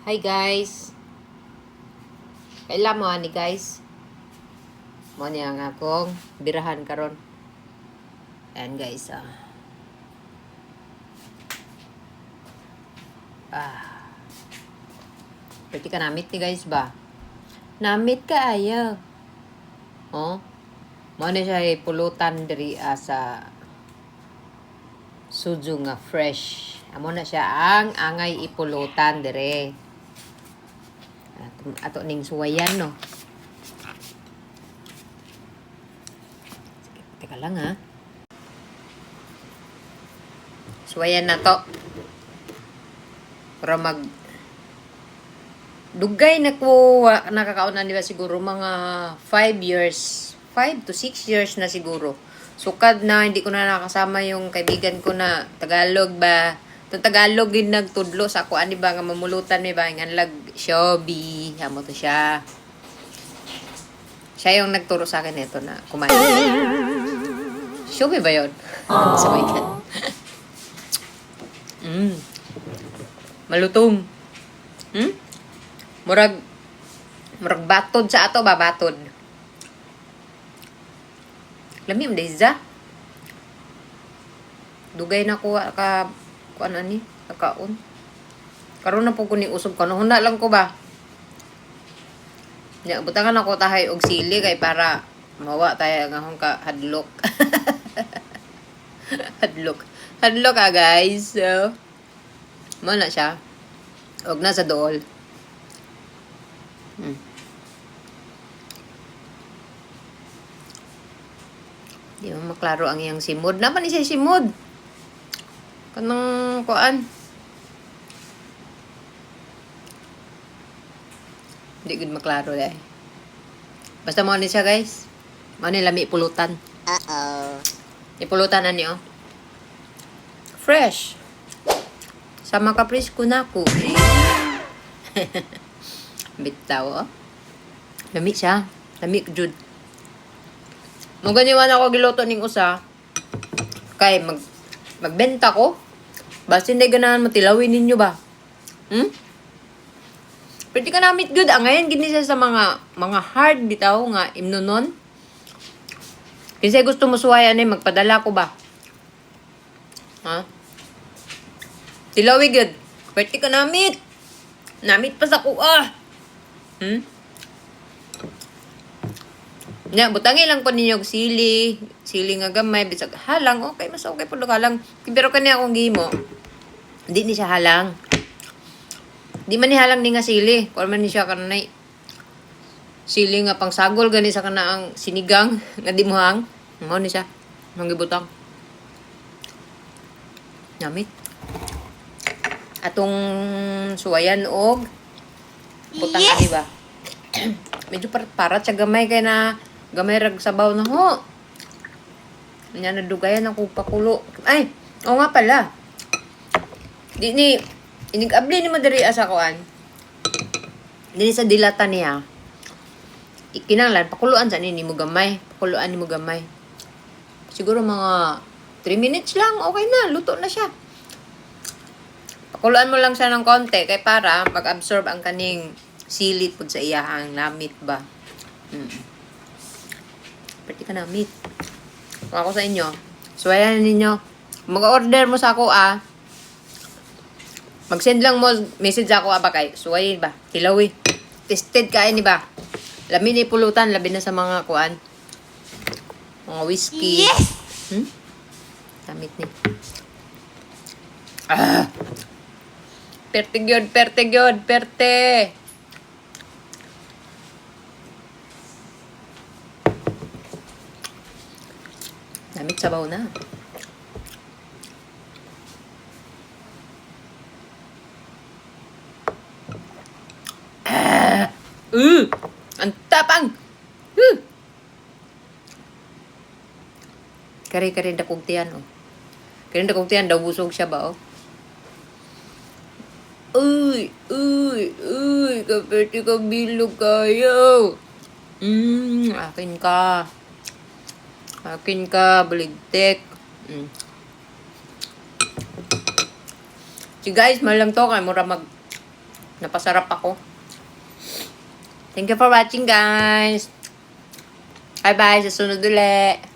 Hi guys. Kailan mo ani guys? Mo niya nga akong birahan karon. Ayan guys. Pwede ka namit ni guys ba? Namit ka ayaw. Oh? Mo na siya pulutan diri sa suju nga fresh. Amo na siya ang angay ipulutan dire. Ato ning suwayan no. Teka lang ha. Suwayan na to. Para dugay na ko nakakauna di ba siguro mga 5 years. 5 to 6 years na siguro. Sukad na hindi ko na nakasama yung kaibigan ko na Tagalog ba. Itong Tagalog din nagtudlo sa ako ani ba nga mamulutan mi ba nga lag Shobi. Amo to siya. Siya yung nagturo sa akin ito na kumain. Shobi ba yun? Sabay ka. Malutong. Murag batod sa ato ba batod. Lami mo dahil dugay na ko kuan ani kakaon. Karon na po ko ni usog ko. Huna lang ko ba. Nya butangan ako tahay og sili kay para mawa tayo nga hong ka hadlok. Hadlok guys. So, mo na siya. Og na sa dool. Di mo maklaro ang iyang simod. Naman siya simod. Kanang kuan. Hindi gud maklaro dai. Basta mo ni siya guys. Mo ni lami pulutan. Ipulutan ani oh. Fresh. Sama ka presko na ko. Bitaw oh. Lami siya. Lami jud. Maganiwan ako giluto ning usa. Kay magbenta ko. Basta hindi ganahan mo tilawin ninyo ba? Pwede ka namit good. Ngayon gini siya sa mga hard bitaw nga imnonon. Kasi gusto mo suwayan eh magpadala ko ba? Ha? Tilawi good. Pwede ka namit. Namit pa sa kuha. Nya butangi lang ko ninyo og sili nga gamay bisag halang okay mas okay pud halang pero kani akong gimo di ni siya halang di man ni halang ni nga sili kun man ni siya kanay sili nga pangsagol gani sa kana ang sinigang nga di mohang mo ni siya manggibutang namit atong suwayan og butang ani ba medyo para sa gamay kay na gamay rag sabaw na ho. Nya nadugayan ako pakulo. Ay, o nga pala. Inig-abli ni mo diri asa kuan. Dili sa dilata niya. Ikinanglan pakuluan sa ni mo gamay. Pakuluan ni mo gamay. Siguro mga 3 minutes lang, okay na, luto na siya. Pakuluan mo lang siya ng konti kay para mag-absorb ang kaning silit pud sa iyahang namit ba. Pwede ka namit. Kung ako sa inyo, suwayan ninyo. Mag-order mo sa ako mag-send lang mo message ako ba kay suwayin ba? Tilawi. Tested kain ni ba? Lami ni pulutan, labi na sa mga kuan. Mga whiskey. Yes! Damit ni. Perte gyud. Namit sabaw na. Ang tapang. Kari dakog tiyan oh. Kari dakog tiyan daw busog siya ba oh. Uy, kaperte ka bilog kayo. Akin ka, baligtek. So guys, malang to kay mura Napasarap ako. Thank you for watching, guys. Bye-bye. Sa sunod ulit.